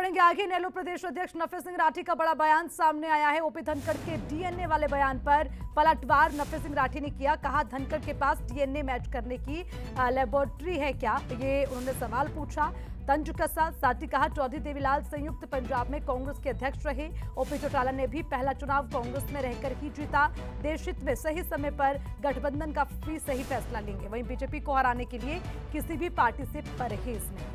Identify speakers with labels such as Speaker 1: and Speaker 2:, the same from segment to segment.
Speaker 1: बढ़ेंगे आगे। इनेलो प्रदेश अध्यक्ष नफे सिंह राठी का बड़ा बयान सामने आया है। ओपी धनखड़ के डीएनए वाले बयान पर पलटवार नफे सिंह राठी ने किया। कहा धनखड़ के पास डीएनए मैच करने की लेबोरेटरी है क्या, ये उन्होंने सवाल पूछा। तंज कसा साथी कहा चौधरी देवीलाल संयुक्त पंजाब में कांग्रेस के अध्यक्ष रहे। ओपी चौटाला ने भी पहला चुनाव कांग्रेस में रहकर ही जीता। देश हित में सही समय पर गठबंधन का भी सही फैसला लेंगे। वहीं बीजेपी को हराने के लिए किसी भी पार्टी से परहेज नहीं।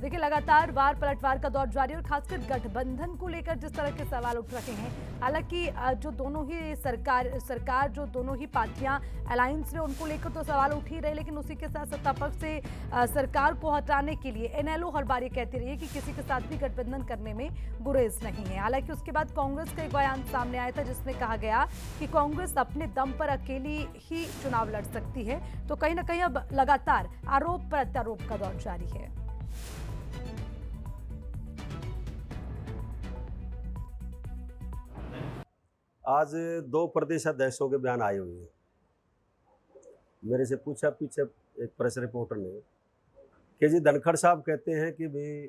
Speaker 1: देखिए लगातार वार पलटवार का दौर जारी और खासकर गठबंधन को लेकर जिस तरह के सवाल उठ रहे हैं। हालांकि जो दोनों ही सरकार जो दोनों ही पार्टियां अलायंस में, उनको लेकर तो सवाल उठ ही रहे, लेकिन उसी के साथ सत्ता पक्ष से सरकार को हटाने के लिए इनेलो हर बार ये कहती रही है कि किसी के साथ भी गठबंधन करने में गुरेज नहीं है। हालांकि उसके बाद कांग्रेस का एक बयान सामने आया था जिसमें कहा गया कि कांग्रेस अपने दम पर अकेली ही चुनाव लड़ सकती है। तो कहीं ना कहीं अब लगातार आरोप प्रत्यारोप का दौर जारी है।
Speaker 2: आज 2 प्रदेश अध्यक्षों के बयान आए हुए हैं। मेरे से पूछा पीछे एक प्रेस रिपोर्टर ने कि जी धनखड़ साहब कहते हैं कि भाई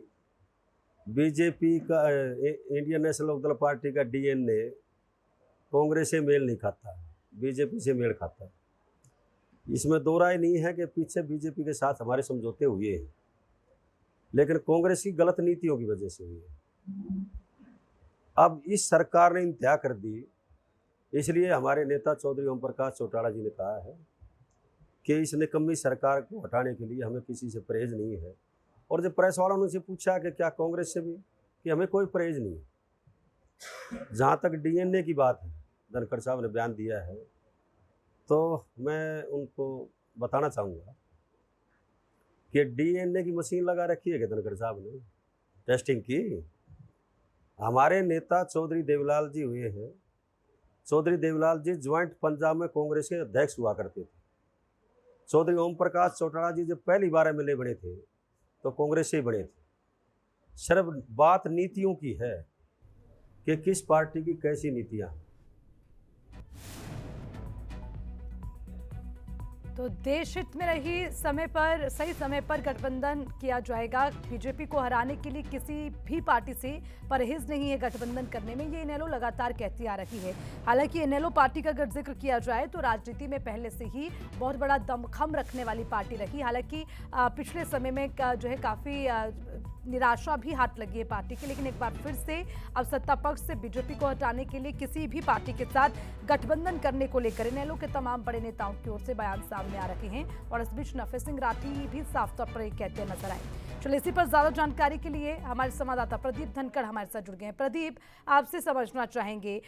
Speaker 2: बीजेपी का इंडियन नेशनल लोकदल पार्टी का डीएनए कांग्रेस से मेल नहीं खाता, बीजेपी से मेल खाता है। इसमें दो राय नहीं है कि पीछे बीजेपी के साथ हमारे समझौते हुए हैं, लेकिन कांग्रेस की गलत नीतियों की वजह से हुए हैं। अब इस सरकार ने इंतहा कर दी, इसलिए हमारे नेता चौधरी ओम प्रकाश चौटाला जी ने कहा है कि इस निकम्मी सरकार को हटाने के लिए हमें किसी से परहेज नहीं है। और जब प्रेस वालों ने उनसे पूछा कि क्या कांग्रेस से भी, कि हमें कोई परहेज नहीं है। जहाँ तक डीएनए की बात है, धनखड़ साहब ने बयान दिया है, तो मैं उनको बताना चाहूँगा कि डीएनए की मशीन लगा रखी है कि धनखड़ साहब ने टेस्टिंग की। हमारे नेता चौधरी देवीलाल जी हुए हैं। चौधरी देवीलाल जी ज्वाइंट पंजाब में कांग्रेस के अध्यक्ष हुआ करते थे। चौधरी ओम प्रकाश चौटाला जी जब पहली बार एमएलए बने थे तो कांग्रेस से ही बने थे। सिर्फ बात नीतियों की है कि किस पार्टी की कैसी नीतियां हैं।
Speaker 1: तो देश हित में रही समय पर सही समय पर गठबंधन किया जाएगा। बीजेपी को हराने के लिए किसी भी पार्टी से परहेज नहीं है गठबंधन करने में, ये इनेलो लगातार कहती आ रही है। हालांकि इनेलो पार्टी का अगर जिक्र किया जाए तो राजनीति में पहले से ही बहुत बड़ा दमखम रखने वाली पार्टी रही। हालांकि पिछले समय में जो है काफ़ी निराशा भी हाथ लगी है पार्टी की, लेकिन एक बार फिर से अब सत्ता पक्ष से बीजेपी को हटाने के लिए किसी भी पार्टी के साथ गठबंधन करने को लेकर इनेलो के तमाम बड़े नेताओं की ओर से बयान सामने आ रहे हैं। और इस बीच नफे सिंह राठी भी साफ तौर पर कहते नजर आए। चलिए इसी पर ज्यादा जानकारी के लिए हमारे संवाददाता प्रदीप धनखड़ हमारे साथ जुड़ गए हैं। प्रदीप, आपसे समझना चाहेंगे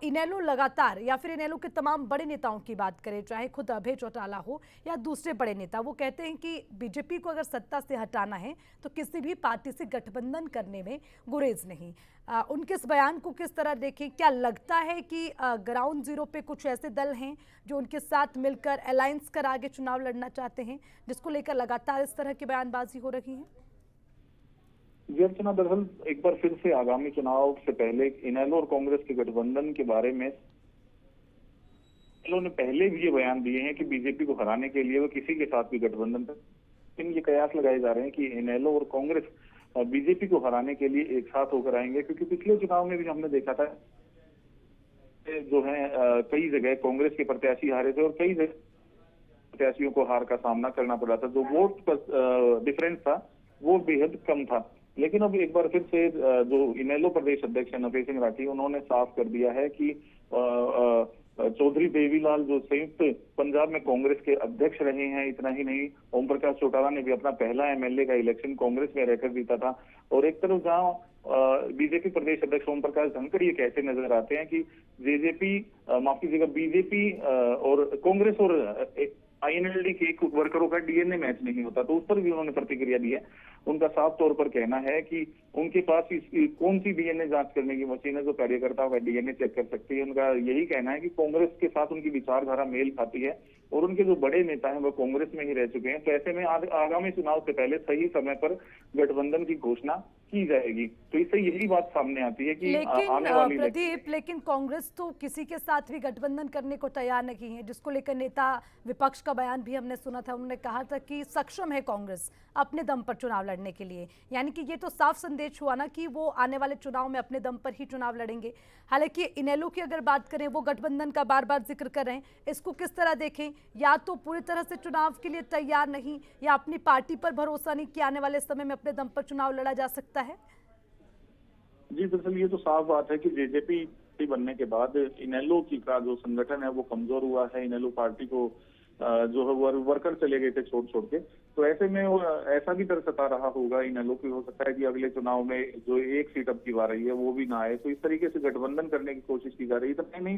Speaker 1: इनेलो लगातार या फिर इनेलो के तमाम बड़े नेताओं की बात करें, चाहे खुद अभय चौटाला हो या दूसरे बड़े नेता, वो कहते हैं कि बीजेपी को अगर सत्ता से हटाना है तो किसी भी पार्टी से गठबंधन करने में गुरेज नहीं। उनके इस बयान को किस तरह देखें? क्या लगता है कि ग्राउंड जीरो पे कुछ ऐसे दल हैं जो उनके साथ मिलकर अलायंस कर आगे चुनाव लड़ना चाहते हैं, जिसको लेकर लगातार इस तरह की बयानबाजी हो रही है?
Speaker 3: जी अर्चना, दरअसल एक बार फिर से आगामी चुनाव से पहले इनेलो और कांग्रेस के गठबंधन के बारे में इनेलो ने पहले भी ये बयान दिए हैं कि बीजेपी को हराने के लिए वो किसी के साथ भी गठबंधन कर, लेकिन ये कयास लगाए जा रहे हैं कि इनेलो और कांग्रेस बीजेपी को हराने के लिए एक साथ होकर आएंगे। क्योंकि पिछले चुनाव में भी हमने देखा था जो है कई जगह कांग्रेस के प्रत्याशी हारे थे और कई जगह प्रत्याशियों को हार का सामना करना पड़ा था। जो वोट डिफरेंस था वो बेहद कम था। लेकिन अब एक बार फिर से जो इनेलो प्रदेश अध्यक्ष नफे सिंह राठी, उन्होंने साफ कर दिया है कि चौधरी देवीलाल जो संयुक्त पंजाब में कांग्रेस के अध्यक्ष रहे हैं, इतना ही नहीं ओम प्रकाश चौटाला ने भी अपना पहला एमएलए का इलेक्शन कांग्रेस में रहकर जीता था। और एक तरफ जहां बीजेपी प्रदेश अध्यक्ष ओम प्रकाश धनखड़ ये कहते नजर आते हैं कि बीजेपी और कांग्रेस और आईएनएलडी के एक वर्करों का डीएनए मैच नहीं होता, तो उस पर भी उन्होंने प्रतिक्रिया दी है। उनका साफ तौर पर कहना है कि उनके पास कौन सी डीएनए जांच करने की मशीन है जो कार्यकर्ताओं का डीएनए चेक कर सकती है। उनका यही कहना है कि कांग्रेस के साथ उनकी विचारधारा मेल खाती है और उनके जो बड़े नेता हैं वो कांग्रेस में ही रह चुके हैं। तो ऐसे में आगामी चुनाव से पहले सही समय पर गठबंधन की घोषणा की जाएगी। तो इससे यही बात सामने आती है कि
Speaker 1: लेकिन
Speaker 3: आने वाली
Speaker 1: प्रदीप, लेकिन कांग्रेस तो किसी के साथ भी गठबंधन करने को तैयार नहीं है, जिसको लेकर नेता विपक्ष का बयान भी हमने सुना था। उन्होंने कहा था कि सक्षम है कांग्रेस अपने दम पर चुनाव लड़ने के लिए। यानी कि ये तो साफ संदेश हुआ ना कि वो आने वाले चुनाव में अपने दम पर ही चुनाव लड़ेंगे। हालांकि इनेलो की अगर बात करें, वो गठबंधन का बार बार जिक्र कर रहे हैं, इसको किस तरह देखें? या तो पूरी तरह से चुनाव के लिए तैयार नहीं, या अपनी पार्टी पर भरोसा नहीं कि आने वाले समय में अपने दम पर चुनाव लड़ा जा सकता है।
Speaker 3: जी, दरअसल ये तो साफ बात है कि जेजेपी बनने के बाद इनेलो की का जो संगठन है वो कमजोर हुआ है। इनेलो पार्टी को जो है वर्कर चले गए थे छोड़ के। तो ऐसे में ऐसा भी डर सता रहा होगा इनेलो की, हो सकता है कि अगले चुनाव में जो एक सीट अब की आ रही है वो भी ना आए। तो इस तरीके से गठबंधन करने की कोशिश की जा रही है। तो नहीं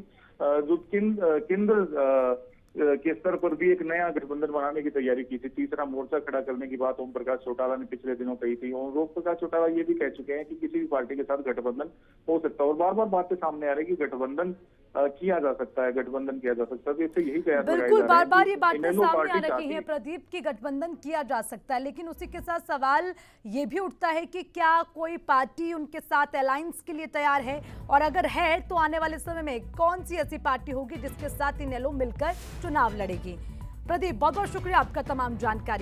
Speaker 3: जो केंद्र के स्तर पर भी एक नया गठबंधन बनाने की तैयारी की थी। तीसरा मोर्चा खड़ा करने की बात ओम प्रकाश चौटाला ने पिछले दिनों कही थी, और ओम प्रकाश चौटाला ये भी कह चुके हैं कि किसी भी पार्टी के साथ गठबंधन हो सकता है। और बार बार बातें सामने आ रही है कि गठबंधन किया जा सकता है, गठबंधन किया जा सकता है। तो इससे यही कयास लगाए जा रहे हैं।
Speaker 1: बिल्कुल, बार बार ये बातें
Speaker 3: इनेलो
Speaker 1: सामने आ
Speaker 3: पार्टी
Speaker 1: रही हैं प्रदीप की गठबंधन किया जा सकता है, लेकिन उसी के साथ सवाल ये भी उठता है कि क्या कोई पार्टी उनके साथ अलायंस के लिए तैयार है, और अगर है तो आने वाले समय में कौन सी ऐसी पार्टी होगी जिसके साथ इनेलो मिलकर चुनाव लड़ेगी। प्रदीप, बहुत बहुत शुक्रिया आपका तमाम जानकारी